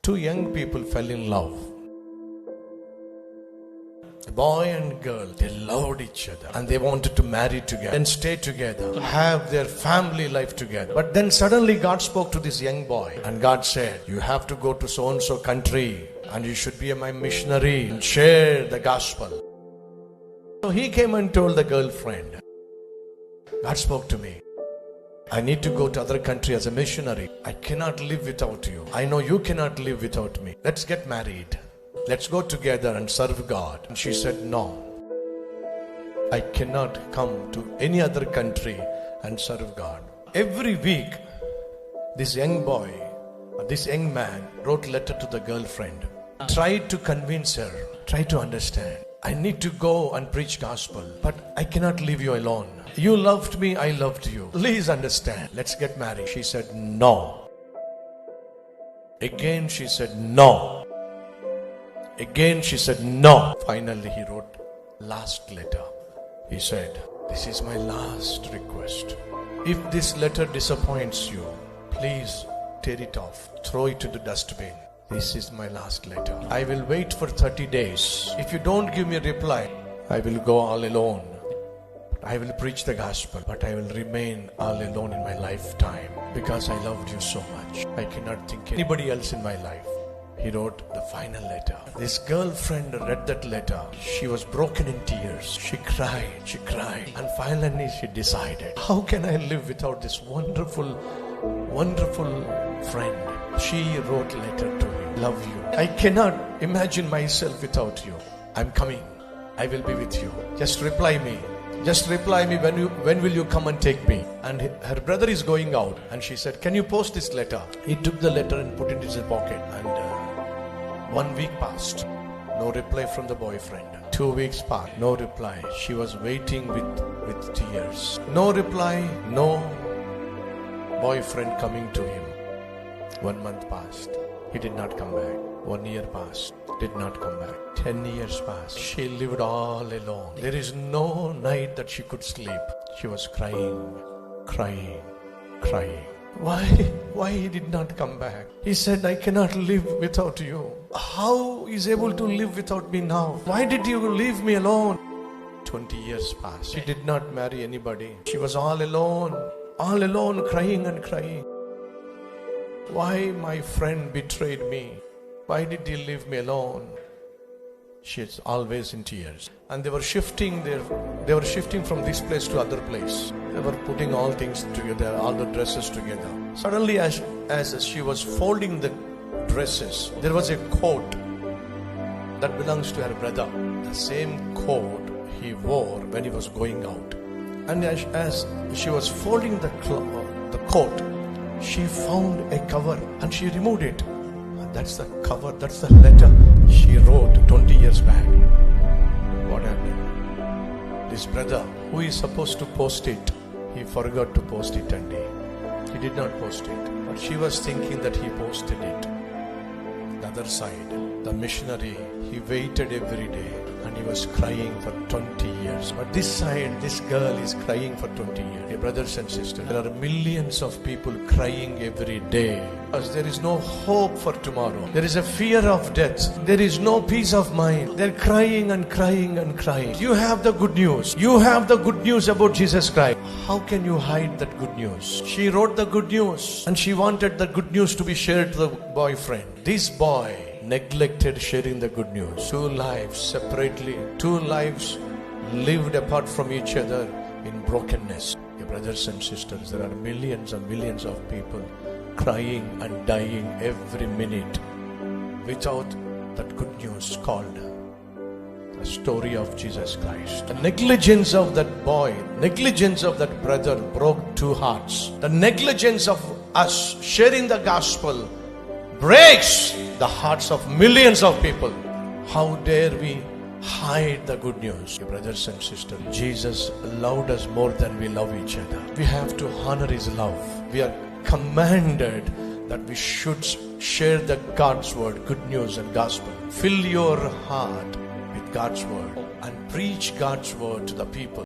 Two young people fell in love. A boy and girl, they loved each other and they wanted to marry together and stay together, have their family life together. But then suddenly God spoke to this young boy and God said, you have to go to so-and-so country and you should be my missionary and share the gospel. So he came and told the girlfriend, God spoke to me. I need to go to other country as a missionary. I cannot live without you. I know you cannot live without me. Let's get married. Let's go together and serve God. And she said, no. I cannot come to any other country and serve God. Every week, this young boy, this young man wrote a letter to the girlfriend. Tried to convince her. Tried to understand. I need to go and preach gospel, but I cannot leave you alone. You loved me, I loved you. Please understand. Let's get married. She said, no. Again, she said, no. Again, she said, no. Finally, he wrote last letter. He said, this is my last request. If this letter disappoints you, please tear it off. Throw it to the dustbin. This is my last letter. I will wait for 30 days. If you don't give me a reply, I will go all alone. I will preach the gospel, but I will remain all alone in my lifetime because I loved you so much. I cannot think anybody else in my life. He wrote the final letter. This girlfriend read that letter. She was broken in tears. She cried. And finally she decided, how can I live without this wonderful friend? She wrote a letter to him. Love you. I cannot imagine myself without you. I'm coming. I will be with you. Just reply me. Just reply me when will you come and take me? And her brother is going out and she said, can you post this letter? He took the letter and put it in his pocket and 1 week passed. No reply from the boyfriend. 2 weeks passed. No reply. She was waiting with tears. No reply. No boyfriend coming to him. 1 month passed. He did not come back. 1 year passed. Did not come back. 10 years passed. She lived all alone. There is no night that she could sleep. She was crying. Why he did not come back? He said, I cannot live without you. How is able to live without me now? Why did you leave me alone? 20 years passed. She did not marry anybody. She was all alone, crying. Why my friend betrayed me? Why did he leave me alone? She is always in tears. And they were shifting from this place to other place. They were putting all things together, all the dresses together. Suddenly as she was folding the dresses, there was a coat that belongs to her brother. The same coat he wore when he was going out. And as she was folding the coat, she found a cover and she removed it. That's the cover, that's the letter she wrote 20 years back. What happened? This brother, who is supposed to post it, he forgot to post it and he did not post it. But she was thinking that he posted it. The other side, the missionary, he waited every day and he was crying for 20 years. But this side, this girl is crying for 20 years. Dear brothers and sisters, there are millions of people crying every day because there is no hope for tomorrow. There is a fear of death. There is no peace of mind. They're crying. You have the good news. You have the good news about Jesus Christ. How can you hide that good news? She wrote the good news and she wanted the good news to be shared to the boyfriend. This boy neglected sharing the good news. 2 lives separately, 2 lives lived apart from each other in brokenness. Your brothers and sisters, there are millions and millions of people crying and dying every minute without that good news called the story of Jesus Christ. The negligence of that boy, negligence of that brother broke 2 hearts. The negligence of us sharing the gospel breaks the hearts of millions of people. How dare we hide the good news? Your brothers and sisters, Jesus loved us more than we love each other. We have to honor His love. We are commanded that we should share the God's word, good news and gospel. Fill your heart with God's word and preach God's word to the people.